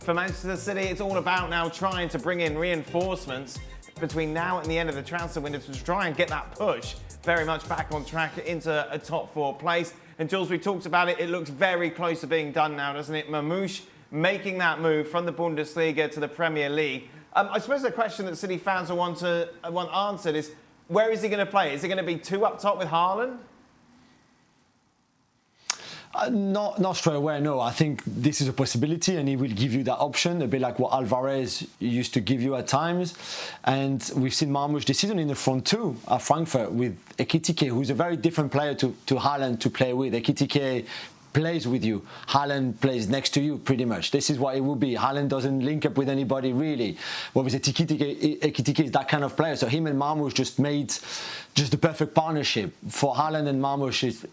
For Manchester City, it's all about now trying to bring in reinforcements between now and the end of the transfer window to try and get that push very much back on track into a top 4 place. And Jules, we talked about it. It looks very close to being done now, doesn't it? Marmoush making that move from the Bundesliga to the Premier League. I suppose the question that City fans will want answered is, where is he going to play? Is he going to be 2 up top with Haaland? Not straight away, no. I think this is a possibility and he will give you that option, a bit like what Alvarez used to give you at times. And we've seen Marmoush this season in the front 2 at Frankfurt with Ekitike, who's a very different player to Haaland to play with. Ekitike plays with you. Haaland plays next to you, pretty much. This is what it will be. Haaland doesn't link up with anybody, really. Whereas Ekitike is that kind of player. So him and Marmoush just made the perfect partnership. For Haaland and Marmoush,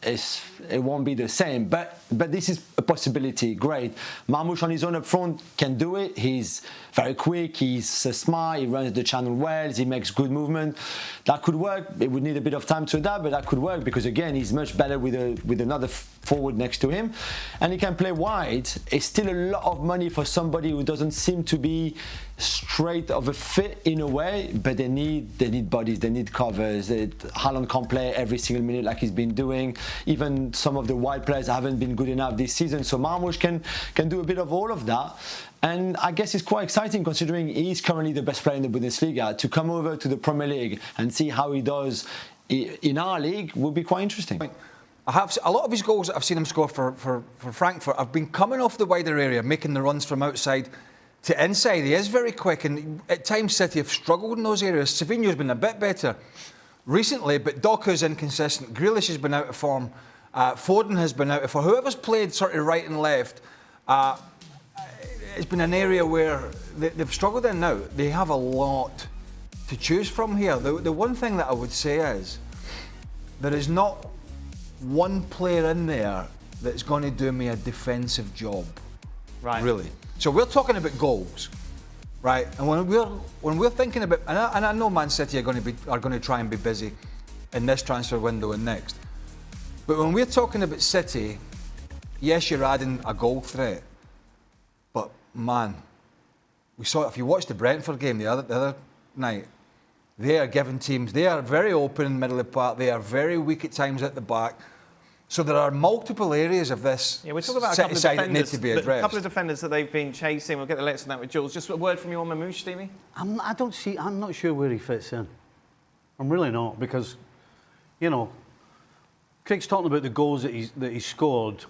it won't be the same. But this is a possibility. Great. Marmoush on his own up front can do it. He's very quick. He's smart. He runs the channel well. He makes good movement. That could work. It would need a bit of time to adapt, but that could work because, again, he's much better with another forward next to him. And he can play wide. It's still a lot of money for somebody who doesn't seem to be straight of a fit in a way, but they need bodies, they need covers. Haaland can't play every single minute like he's been doing. Even some of the wide players haven't been good enough this season. So Marmoush can do a bit of all of that. And I guess it's quite exciting considering he's currently the best player in the Bundesliga. To come over to the Premier League and see how he does in our league would be quite interesting. I have a lot of his goals that I've seen him score for Frankfurt have been coming off the wider area, making the runs from outside to inside. He is very quick, and at times City have struggled in those areas. Savinho's been a bit better recently, but Doku's inconsistent. Grealish has been out of form. Foden has been out of form. Whoever's played sort of right and left, it's been an area where they've struggled in now. They have a lot to choose from here. The one thing that I would say is there is not one player in there that's going to do me a defensive job. Right. Really. So we're talking about goals, right? And when we're thinking about, and I know Man City are going to try and be busy in this transfer window and next, but when we're talking about City, yes, you're adding a goal threat, but man, we saw it. If you watched the Brentford game the other night, they are giving teams. They are very open in the middle of the park. They are very weak at times at the back. So there are multiple areas of this we're talking about City side that need to be addressed. A couple of defenders that they've been chasing. We'll get the latest on that with Jules. Just a word from you on Marmoush, Stevie? I'm not sure where he fits in. I'm really not, because, you know, Craig's talking about the goals that he's scored.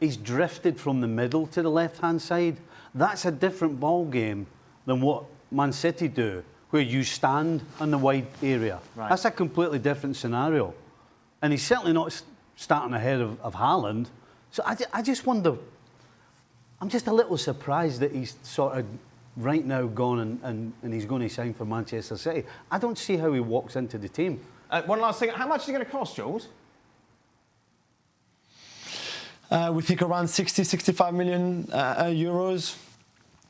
He's drifted from the middle to the left-hand side. That's a different ball game than what Man City do, where you stand on the wide area. Right. That's a completely different scenario. And he's certainly not starting ahead of Haaland. So I just wonder, I'm just a little surprised that he's sort of right now gone and he's going to sign for Manchester City. I don't see how he walks into the team. One last thing, how much is it going to cost, Jules? We think around 65 million euros,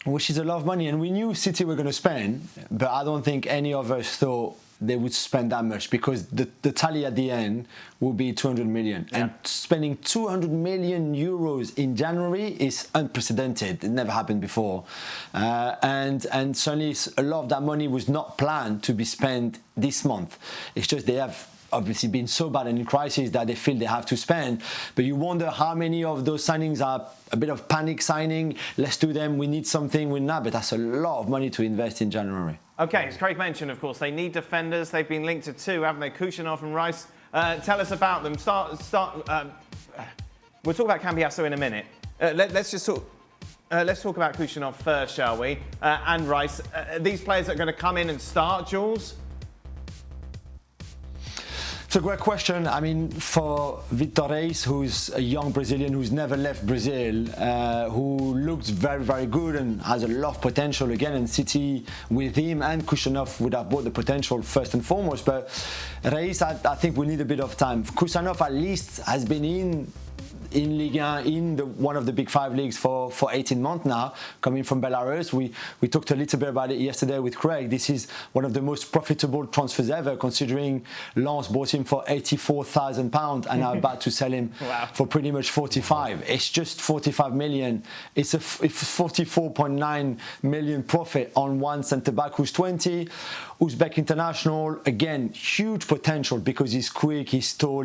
which is a lot of money. And we knew City were going to spend, but I don't think any of us thought they would spend that much, because the tally at the end will be 200 million. Yeah. And spending 200 million euros in January is unprecedented. It never happened before. And certainly a lot of that money was not planned to be spent this month. It's just they have obviously been so bad and in crisis that they feel they have to spend. But you wonder how many of those signings are a bit of panic signing. Let's do them. We need something. We not. But that's a lot of money to invest in January. Okay, as Craig mentioned, of course, they need defenders. They've been linked to 2, haven't they? Khusanov and Reis. Tell us about them. We'll talk about Cambiaso in a minute. Let's talk about Khusanov first, shall we? And Reis. These players are going to come in and start, Jules? It's a great question. I mean, for Vitor Reis, who's a young Brazilian who's never left Brazil, who looks very, very good and has a lot of potential again, and City with him and Khusanov would have brought the potential first and foremost. But Reis, I think we need a bit of time. Khusanov at least has been in in Ligue 1, in one of the big 5 leagues for 18 months now, coming from Belarus. We talked a little bit about it yesterday with Craig. This is one of the most profitable transfers ever, considering Lens bought him for £84,000 and are about to sell him for pretty much 45. It's just 45 million. It's a 44.9 million profit on one centre-back who's 20, Uzbek international. Again, huge potential because he's quick, he's tall.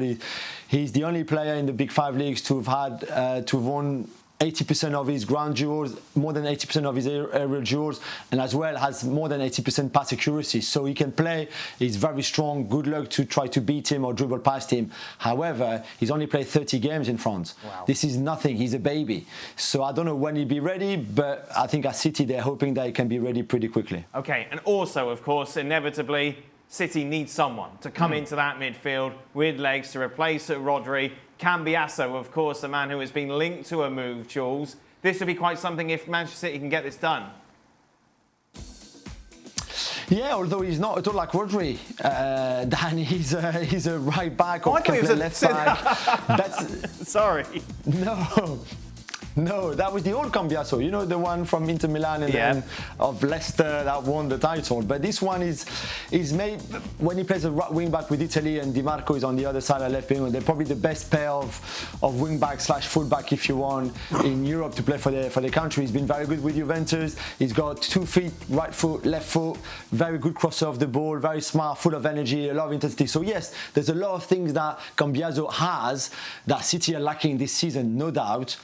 He's the only player in the big 5 leagues to have won 80% of his ground duels, more than 80% of his aerial duels, and as well has more than 80% pass accuracy. So he can play, he's very strong, good luck to try to beat him or dribble past him. However, he's only played 30 games in France. Wow. This is nothing, he's a baby. So I don't know when he'll be ready, but I think at City they're hoping that he can be ready pretty quickly. Okay, and also, of course, inevitably, City needs someone to come into that midfield with legs to replace Rodri. Cambiaso, of course, a man who has been linked to a move, Jules. This would be quite something if Manchester City can get this done. Yeah, although he's not at all like Rodri, Dan, he's a right back or can play left back. That's sorry. No, that was the old Cambiaso, you know, the one from Inter Milan and then of Leicester that won the title. But this one is made when he plays a wing back with Italy and Di Marco is on the other side of left wing. They're probably the best pair of wing back / fullback, if you want, in Europe to play for the country. He's been very good with Juventus. He's got 2 feet, right foot, left foot, very good crosser of the ball, very smart, full of energy, a lot of intensity. So yes, there's a lot of things that Cambiaso has that City are lacking this season, no doubt.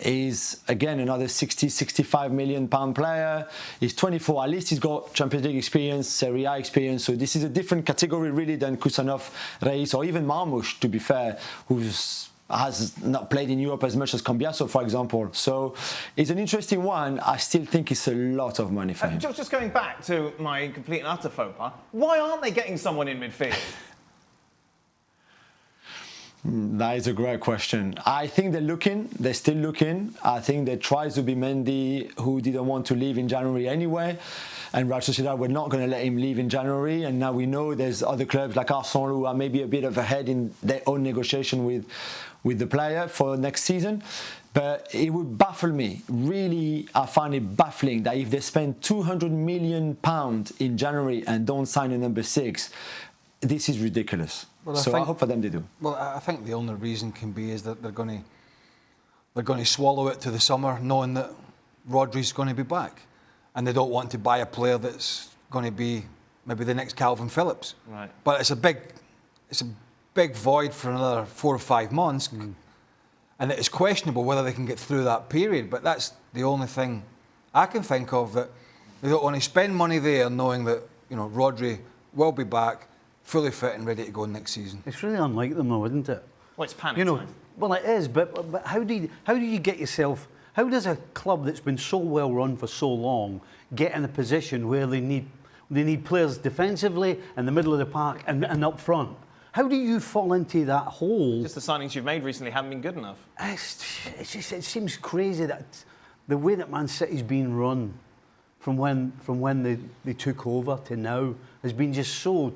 Is again another 65 million pound player. He's 24. At least he's got Champions League experience, Serie A experience. So this is a different category really than Khusanov, Reis, or even Marmoush, to be fair, who has not played in Europe as much as Cambiaso, for example. So it's an interesting one. I still think it's a lot of money for him. Just going back to my complete and utter faux pas, why aren't they getting someone in midfield? That is a great question. I think they're still looking. I think they tried to be Mendy, who didn't want to leave in January anyway. And Real Sociedad were not going to let him leave in January. And now we know there's other clubs like Arsenal who are maybe a bit of ahead in their own negotiation with the player for next season. But it would baffle me. Really, I find it baffling that if they spend £200 million in January and don't sign a number 6, this is ridiculous. Well, I hope for them they do. Well, I think the only reason can be is that they're going to swallow it to the summer, knowing that Rodri's going to be back, and they don't want to buy a player that's going to be maybe the next Calvin Phillips. Right. But it's a big void for another 4 or 5 months, and it's questionable whether they can get through that period. But that's the only thing I can think of, that they don't want to spend money there, knowing that Rodri will be back, fully fit and ready to go next season. It's really unlike them, though, isn't it? Well, it's panic time. Well, it is, but how do you get yourself? How does a club that's been so well run for so long get in a position where they need players defensively in the middle of the park and up front? How do you fall into that hole? Just the signings you've made recently haven't been good enough. It seems crazy that the way that Man City's been run from when they took over to now has been just so.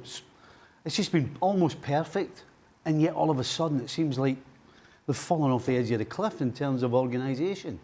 It's just been almost perfect, and yet all of a sudden it seems like they've fallen off the edge of the cliff in terms of organisation.